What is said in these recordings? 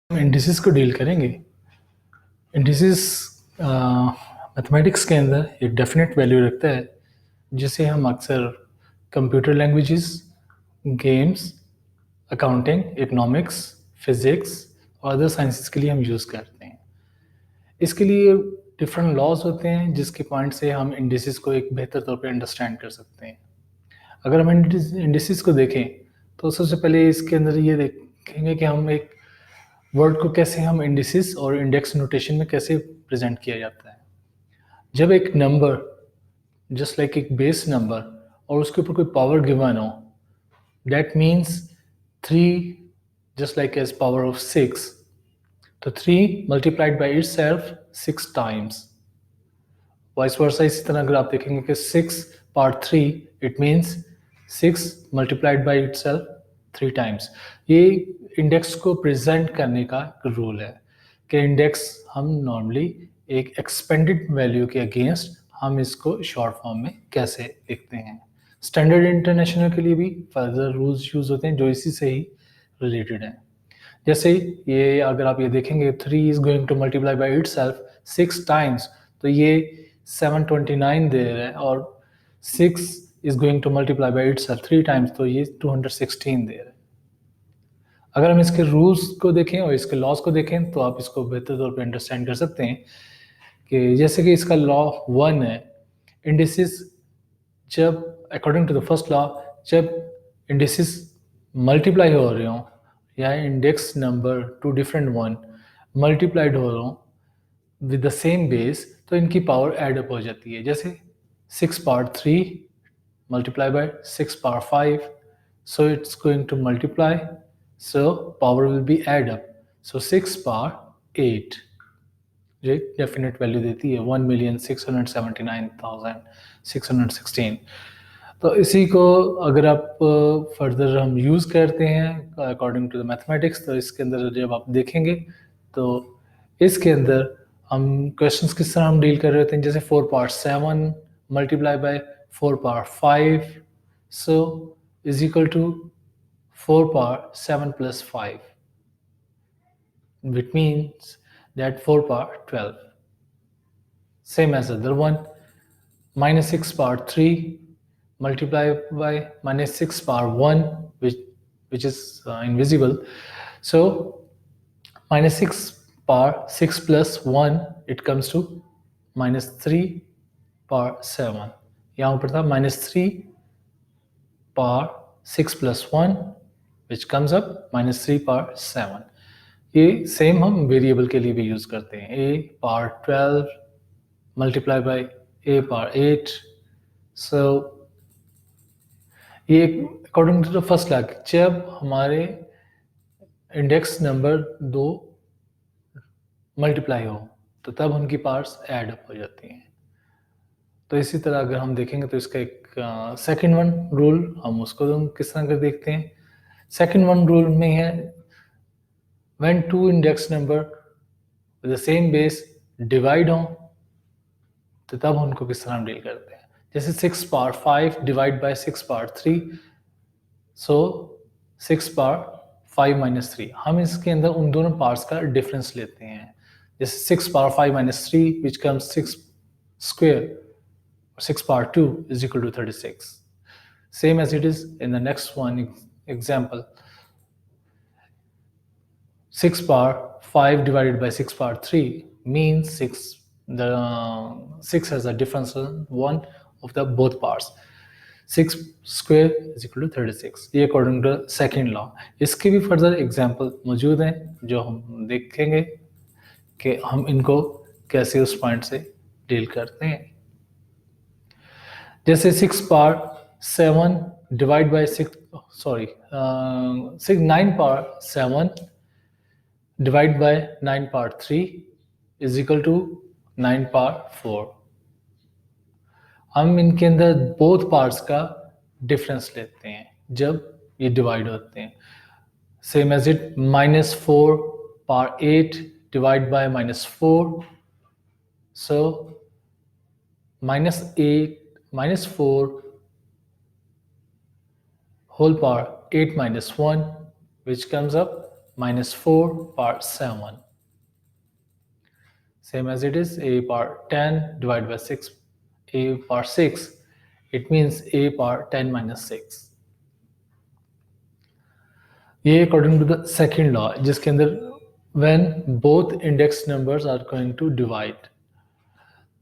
Indices को deal करेंगे। Indices mathematics के अंदर एक डेफिनेट वैल्यू रखता है जिसे हम अक्सर computer languages, games, accounting, economics, physics और अदर साइंसेस के लिए हम यूज़ करते हैं। इसके लिए डिफरेंट लॉज होते हैं जिसके पॉइंट से हम इंडिसेस को एक बेहतर तौर पे अंडरस्टैंड कर सकते हैं। अगर हम इंडिसेस को देखें तो सबसे पहले इसके अंदर ये देखेंगे कि हम एक वर्ड को कैसे हम इंडिसेस और इंडेक्स नोटेशन में कैसे प्रेजेंट किया जाता है। जब एक नंबर जस्ट लाइक एक बेस नंबर और उसके ऊपर कोई पावर गिवन हो, that means 3 just like as power of 6, तो 3 multiplied by itself 6 times. Vice versa इसी तरह अगर आप देखेंगे कि 6 part 3 it means 6 multiplied by itself 3 times. ये इंडेक्स को प्रेजेंट करने का रूल है कि इंडेक्स हम नॉर्मली एक एक्सपेंडेड वैल्यू के अगेंस्ट हम इसको शॉर्ट फॉर्म में कैसे लिखते हैं। स्टैंडर्ड इंटरनेशनल के लिए भी फर्दर रूल्स यूज होते हैं जो इसी से ही रिलेटेड हैं। जैसे ये अगर आप ये देखेंगे 3 is going to multiply by itself 6 times, तो ये 729 दे रहा है, और 6 is going to multiply by itself 3 times, तो ये 216 दे रहा है। अगर हम इसके रूल्स को देखें और इसके लॉज को देखें तो आप इसको बेहतर तौर पे अंडरस्टैंड कर सकते हैं कि जैसे कि इसका लॉ 1 है, इंडिसेस जब according to the first law जब इंडिसेस मल्टीप्लाई हो रहे हों या index number two different one multiplied हो रहे हों विद द सेम बेस, तो इनकी पावर एड अप हो जाती है। जैसे 6 power 3 multiply by 6 power 5, so it's going to multiply, so power will be add up, so 6 power 8 ये डेफिनेट वैल्यू देती है 1,679,616। तो इसी को अगर आप फर्दर हम यूज़ करते हैं अकॉर्डिंग टू द मैथमेटिक्स, तो इसके अंदर जब आप देखेंगे तो इसके अंदर हम क्वेश्चंस किस तरह हम डील कर रहे होते हैं। जैसे 4 power 7 multiply by 4 power 5, so is equal to 4 power 7 plus 5, which means that 4 power 12. Same as the other one, minus 6 power 3 multiplied by minus 6 power 1, which is invisible. So minus 6 power 6 plus 1, it comes to minus 3 power 7. यहाँ ऊपर था minus 3 power 6 plus 1, which comes up minus 3 power 7. ये same हम variable के लिए भी use करते हैं। a power 12 multiply by a power 8, so ये according to the first law जब हमारे इंडेक्स नंबर 2 मल्टीप्लाई हो तो तब उनकी पार्ट्स ऐड अप हो जाती हैं। तो इसी तरह अगर हम देखेंगे तो इसका एक सेकंड वन रूल हम उसको किस तरह कर देखते हैं। सेकंड वन रूल में है when two index number with the same base divide हो तो तब उनको किस तरह हम डील करते हैं। जैसे 6 power 5 divide by 6 power 3, so 6 power 5 minus 3, हम इसके अंदर उन दोनों पार्ट्स का डिफरेंस लेते हैं। जैसे 6 power 5 minus 3 which comes 6 square, 6 power 2 is equal to 36. Same as it is in the next one example, 6 power 5 divided by 6 power 3 means 6. The 6 has a difference in one of the both parts. 6 square is equal to 36. ये according to second law. इसके भी further example मौजूद हैं जो हम देखेंगे कि हम इनको कैसे उस पॉइंट से डील करते हैं। जैसे 6 power 7 divide by 9 power 7 divide by 9 power 3 is equal to 9 power 4। हम इनके अंदर बोथ पार्ट्स का डिफरेंस लेते हैं जब ये डिवाइड होते हैं। Same as it minus 4 power 8 divide by minus 4, so minus 4 whole power 8 minus 1, which comes up minus 4 power 7. Same as it is a power 10 divided by 6, a power 6, it means a power 10 minus 6. ये according to the second law जिसके अंदर when both index numbers are going to divide.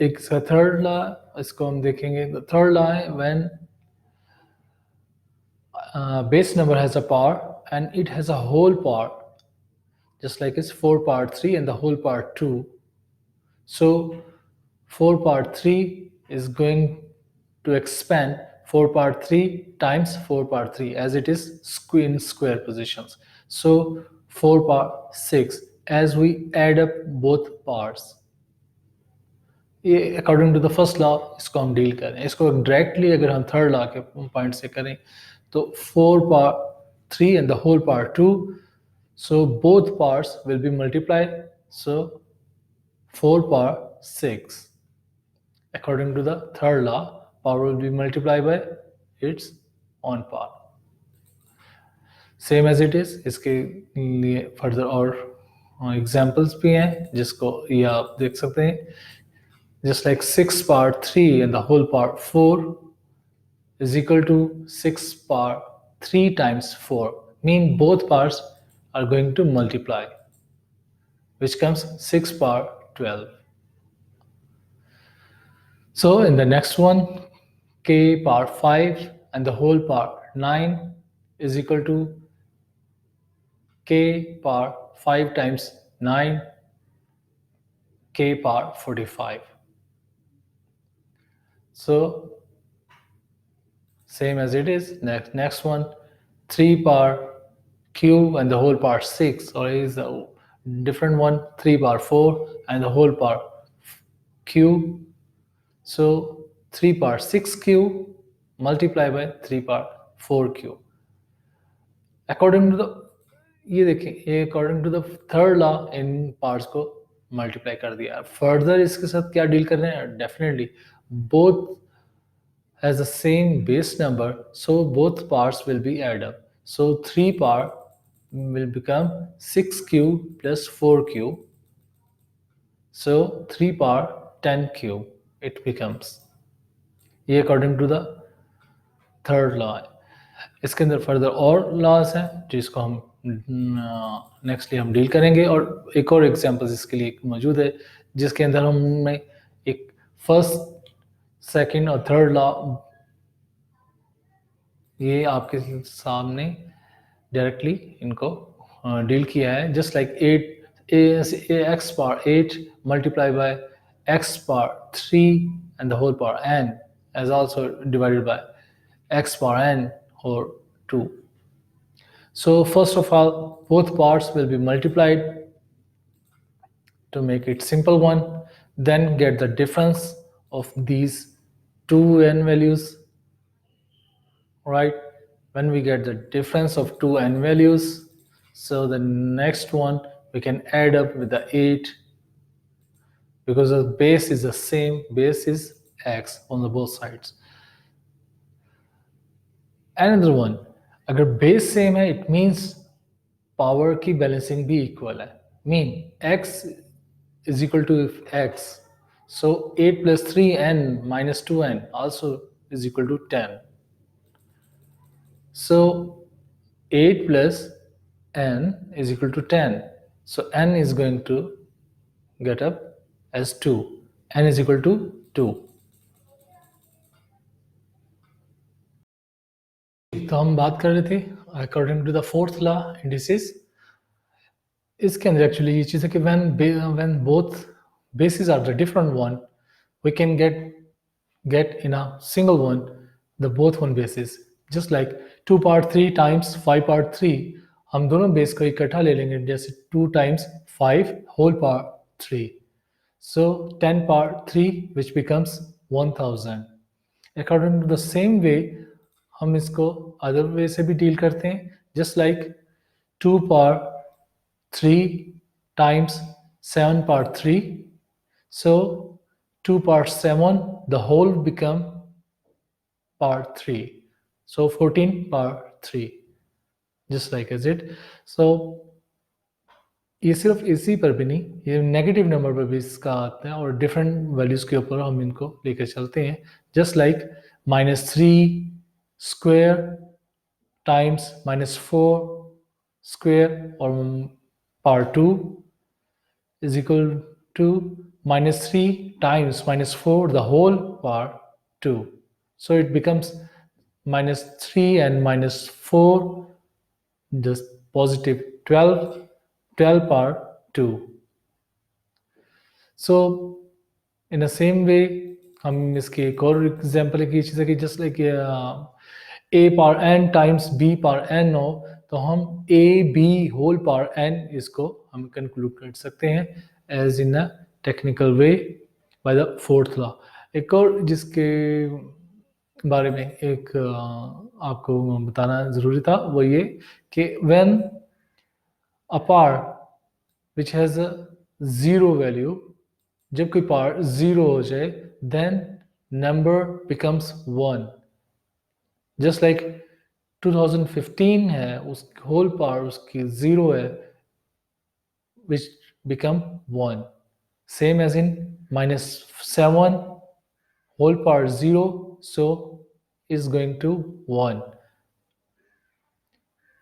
एक third law इसको हम देखेंगे. The third law है when base number has a power and it has a whole power, just like it's 4 power 3 and the whole power 2. So 4 power 3 is going to expand 4 power 3 times 4 power 3 as it is in square positions. So 4 power 6 as we add up both parts. ये according to the first law इसको हम deal करें. इसको directly अगर हम third law के point से करें तो 4 power 3 and the whole power 2, so both parts will be multiplied, so 4 power 6. According to the third law, power will be multiplied by its own power. Same as it is. इसके लिए further और examples भी हैं जिसको ये आप देख सकते हैं. Just like 6 power 3 and the whole power 4 is equal to 6 power 3 times 4. Mean both parts are going to multiply, which comes 6 power 12. So in the next one, k power 5 and the whole power 9 is equal to k power 5 times 9, k power 45. So same as it is. Next one, 3 power cube and the whole power 6, or is a different one, 3 power 4 and the whole power cube. So 3 power 6 cube multiplied by 3 power 4 cube. According to the ये देखें, ये according to the third law इन parts को multiply कर दिया. Further इसके साथ क्या डील कर रहे हैं? Definitely both has the same base number, so both parts will be added up. So 3 power will become 6 cube plus 4 cube. So 3 power 10 cube it becomes. ये according to the third law है. इसके अंदर further और laws हैं जिसको हम nextly हम deal करेंगे. और एक और एग्जांपल्स इसके लिए मौजूद है जिसके अंदर हमने एक फर्स्ट, सेकंड और थर्ड लॉ ये आपके सामने डायरेक्टली इनको डील किया है. Just like 8 x power 8 multiplied by x power 3 and the whole power n is also divided by x power n or 2. So first of all, both parts will be multiplied to make it simple one. Then get the difference of these two n values. Right? When we get the difference of two n values, so the next one we can add up with the 8 because the base is the same. Base is x on the both sides. Another one, अगर base same है it means power की balancing भी equal है. Mean x is equal to x, so 8 plus 3n minus 2n also is equal to 10. So 8 plus n is equal to 10. So n is going to get up as 2. n is equal to 2. तो हम बात कर रहे थे according to the fourth law indices. इसके अंदर actually ये चीज़ है कि when both bases are the different one, we can get in a single one the both one bases. Just like 2 power 3 times 5 power 3, हम दोनों बेस को इकट्ठा ले लेंगे. जैसे 2 times 5 whole power 3, so 10 power 3 which becomes 1000. According to the same way हम इसको other way से भी डील करते हैं. Just like 2 power 3 times 7 power 3, so 2 power 7 the whole become power 3, so 14 power 3, just like as it. So ये सिर्फ इसी पर भी नहीं, ये नेगेटिव नंबर पर भी इसका आता है और डिफरेंट वैल्यूज के ऊपर हम इनको लेकर चलते हैं। Just like -3 square times -4 square और power 2 is equal to -3 times -4 the whole power 2. So it becomes -3 and -4 just positive 12, 12 power 2. So in the same way हम इसके एक और एग्जाम्पल की चीज़ है कि just like a power n times b power n हो तो हम a b whole power n इसको हम कंक्लूड कर सकते हैं as in a technical way by the fourth law. एक और जिसके बारे में एक आपको बताना ज़रूरी था वो ये कि when a power which has a zero value, जब कोई पावर ज़ीरो हो जाए then number becomes 1। Just like 2015 है, उस होल पावर उसकी ज़ीरो है which become 1, same as in -7 whole power 0 so is going to 1,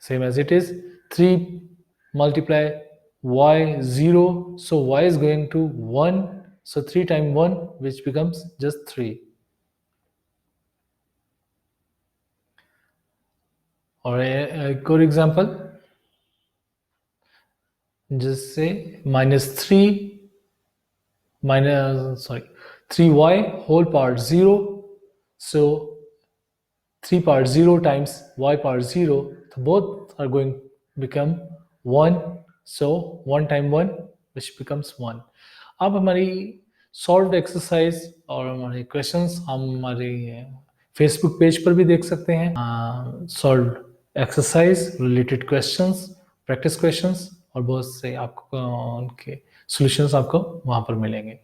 same as it is 3 multiply y 0 so y is going to 1 so 3 times 1 which becomes just 3। और एक और example जिससे -3 3y whole power 0 so 3 power 0 times y power 0 so both are going to become 1 so 1 times 1 which becomes 1। अब हमारी solved exercise और हमारे questions हम हमारे फेसबुक पेज पर भी देख सकते हैं। Solved exercise related questions, practice questions और बहुत से आपको उनके सॉल्यूशंस आपको वहाँ पर मिलेंगे।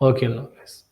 ओके, अल्लाह हाफिज़।